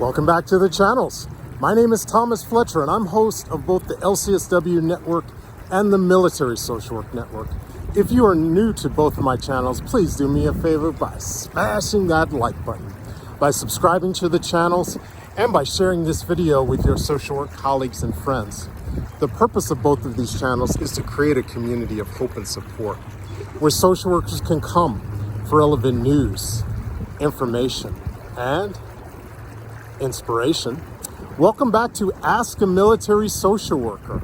Welcome back to the channels. My name is Thomas Fletcher and I'm host of both the LCSW network and the Military Social Work Network. If you are new to both of my channels, please do me a favor by smashing that like button, by subscribing to the channels, and by sharing this video with your social work colleagues and friends. The purpose of both of these channels is to create a community of hope and support where social workers can come for relevant news, information, and inspiration. Welcome back to Ask a Military Social Worker.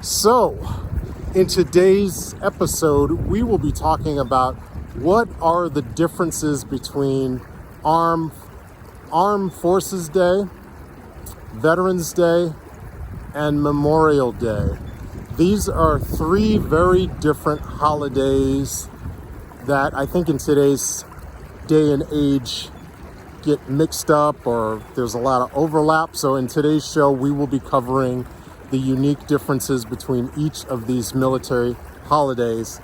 So, in today's episode, we will be talking about what are the differences between Armed Forces Day, Veterans Day, and Memorial Day. These are three very different holidays that I think in today's day and age get mixed up, or there's a lot of overlap. So in today's show, we will be covering the unique differences between each of these military holidays.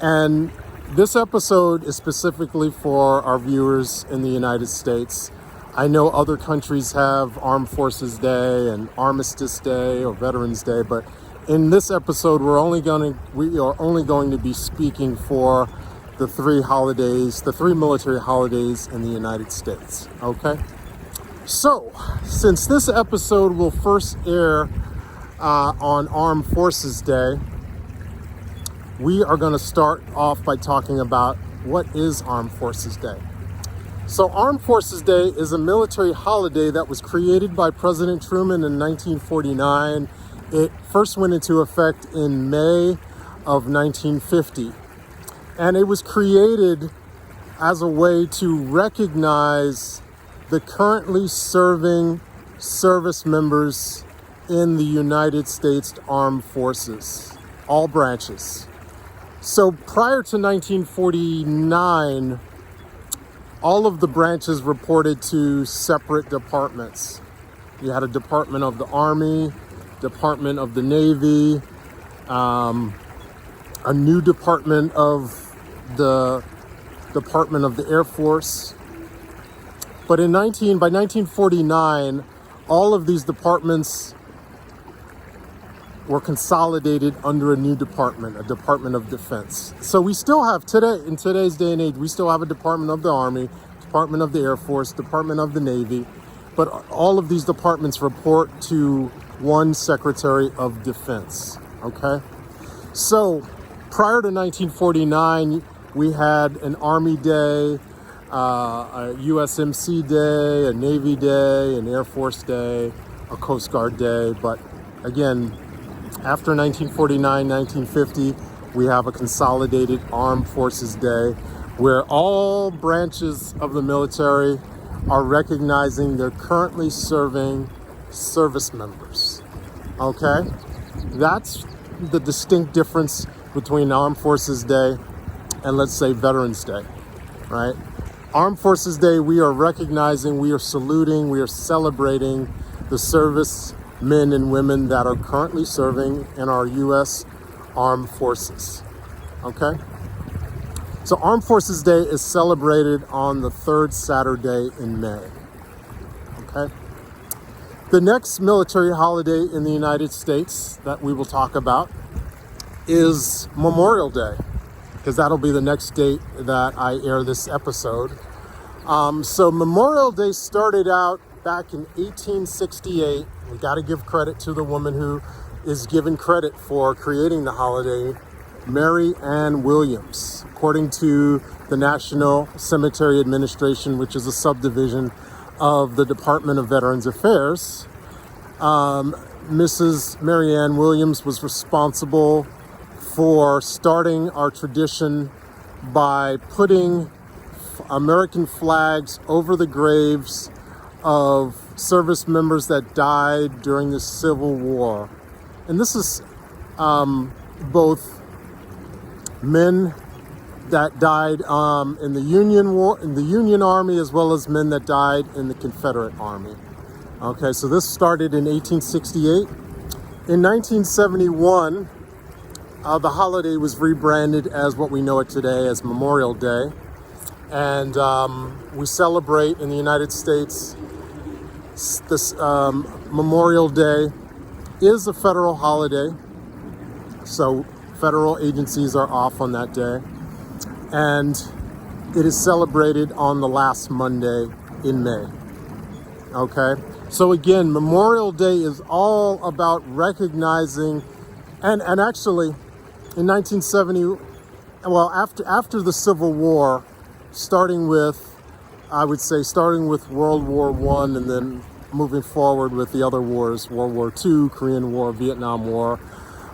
And this episode is specifically for our viewers in the United States. I know other countries have Armed Forces Day and Armistice Day or Veterans Day, but in this episode, we are only going to be speaking for the three military holidays in the United States, okay? So, since this episode will first air on Armed Forces Day, we are gonna start off by talking about what is Armed Forces Day. So Armed Forces Day is a military holiday that was created by President Truman in 1949. It first went into effect in May of 1950. And it was created as a way to recognize the currently serving service members in the United States Armed Forces, all branches. So prior to 1949, all of the branches reported to separate departments. You had a Department of the Army, Department of the Navy, a new department of the Department of the Air Force. But by 1949, all of these departments were consolidated under a new department, a Department of Defense. So we still have in today's day and age, we still have a Department of the Army, Department of the Air Force, Department of the Navy, but all of these departments report to one Secretary of Defense, okay? So prior to 1949, we had an Army Day, a USMC Day, a Navy Day, an Air Force Day, a Coast Guard Day. But again, after 1949, 1950, we have a consolidated Armed Forces Day where all branches of the military are recognizing their currently serving service members. Okay? That's the distinct difference between Armed Forces Day and, let's say, Veterans Day, right? Armed Forces Day, we are recognizing, we are saluting, we are celebrating the service men and women that are currently serving in our U.S. Armed Forces, okay? So Armed Forces Day is celebrated on the third Saturday in May, okay? The next military holiday in the United States that we will talk about is Memorial Day, because that'll be the next date that I air this episode. So Memorial Day started out back in 1868. We got to give credit to the woman who is given credit for creating the holiday, Mary Ann Williams. According to the National Cemetery Administration, which is a subdivision of the Department of Veterans Affairs, Mrs. Mary Ann Williams was responsible for starting our tradition by putting American flags over the graves of service members that died during the Civil War. And this is both men that died in the Union Army, as well as men that died in the Confederate Army. Okay, so this started in 1868. In 1971, the holiday was rebranded as what we know it today as Memorial Day. And we celebrate in the United States This Memorial Day is a federal holiday, so federal agencies are off on that day, and it is celebrated on the last Monday in May. Okay, so again, Memorial Day is all about recognizing, and actually, in 1970, well, after the Civil War, starting with World War I, and then moving forward with the other wars, World War II, Korean War, Vietnam War.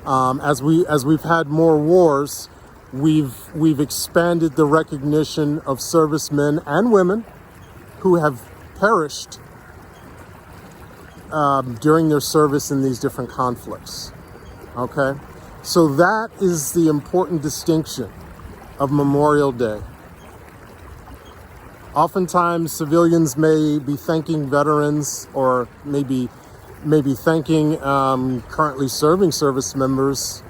As we've had more wars, we've expanded the recognition of servicemen and women who have perished during their service in these different conflicts. Okay, so that is the important distinction of Memorial Day. Oftentimes, civilians may be thanking veterans, or maybe thanking currently serving service members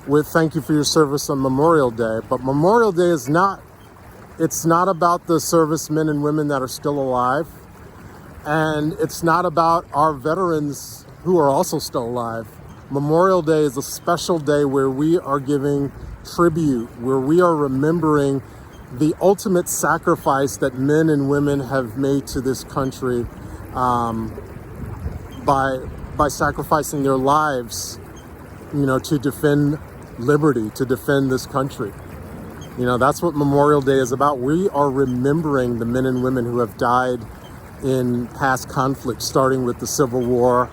with "Thank you for your service" on Memorial Day. But Memorial Day is not. It's not about the servicemen and women that are still alive, and it's not about our veterans who are also still alive. Memorial Day is a special day where we are giving tribute, where we are remembering the ultimate sacrifice that men and women have made to this country by sacrificing their lives, to defend liberty, to defend this country. That's what Memorial Day is about. We are remembering the men and women who have died in past conflicts, starting with the Civil War.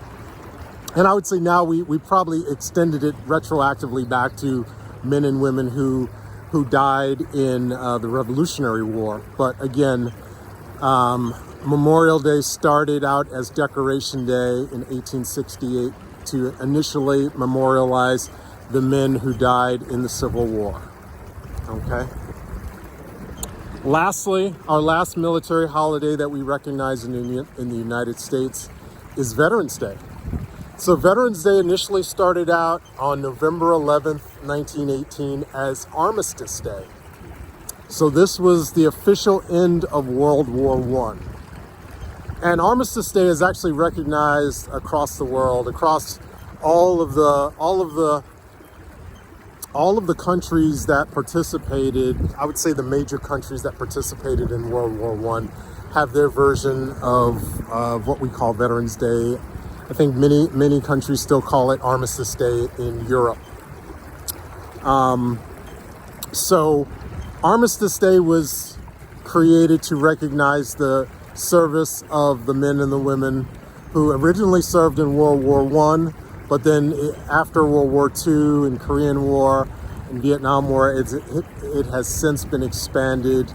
And I would say now we probably extended it retroactively back to men and women who died in the Revolutionary War. But again, Memorial Day started out as Decoration Day in 1868 to initially memorialize the men who died in the Civil War. Okay. Lastly, our last military holiday that we recognize in the United States is Veterans Day. So Veterans Day initially started out on November 11th, 1918 as Armistice Day. So this was the official end of World War I. And Armistice Day is actually recognized across the world, across all of the countries that participated. I would say the major countries that participated in World War I have their version of what we call Veterans Day. I think many countries still call it Armistice Day in Europe. So Armistice Day was created to recognize the service of the men and the women who originally served in World War I, but then after World War II and Korean War and Vietnam War, it has since been expanded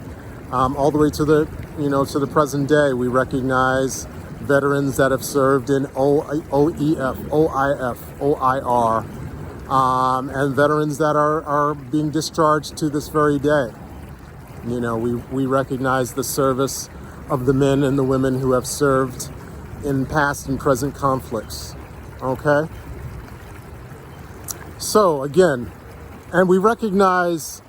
all the way to the present day. We recognize veterans that have served in OEF, OIF, OIR, and veterans that are being discharged to this very day. We recognize the service of the men and the women who have served in past and present conflicts. Okay? So again, and we recognize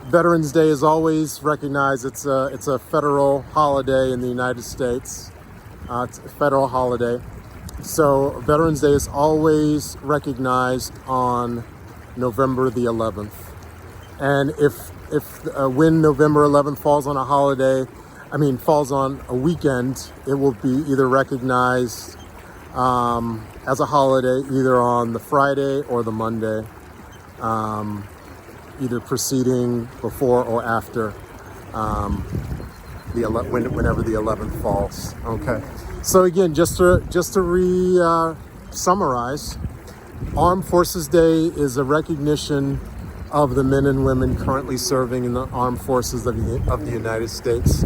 Veterans Day is always recognized. It's a federal holiday in the United States. It's a federal holiday. So Veterans Day is always recognized on November the 11th. And when November 11th falls on a holiday, falls on a weekend, it will be either recognized as a holiday either on the Friday or the Monday, either preceding, before, or after whenever the 11th falls. Okay. So again, just to summarize, Armed Forces Day is a recognition of the men and women currently serving in the armed forces of the United States.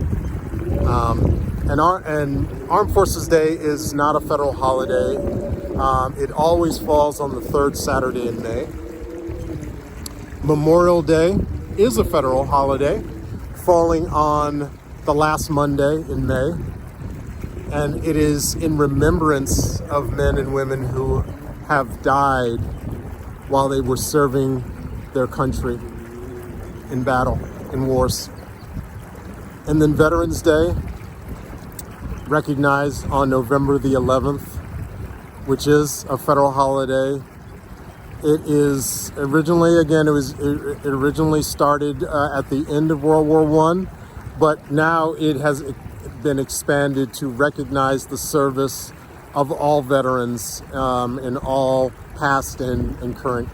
And Armed Forces Day is not a federal holiday. It always falls on the third Saturday in May. Memorial Day is a federal holiday, falling on the last Monday in May. And it is in remembrance of men and women who have died while they were serving their country in battle, in wars. And then Veterans Day recognized on November the 11th, which is a federal holiday. It is originally, again, it originally started at the end of World War I, but now it has been expanded to recognize the service of all veterans in all past and current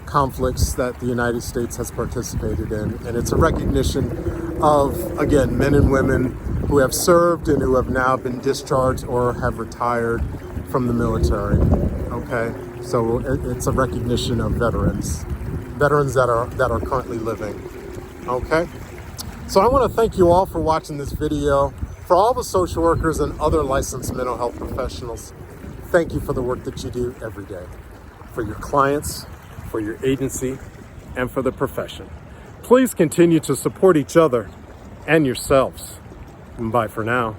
conflicts that the United States has participated in. And it's a recognition of, again, men and women who have served and who have now been discharged or have retired from the military. Okay, so it's a recognition of veterans that are currently living. Okay, so I want to thank you all for watching this video. For all the social workers and other licensed mental health professionals, thank you for the work that you do every day, for your clients, for your agency, and for the profession. Please continue to support each other and yourselves. Bye for now.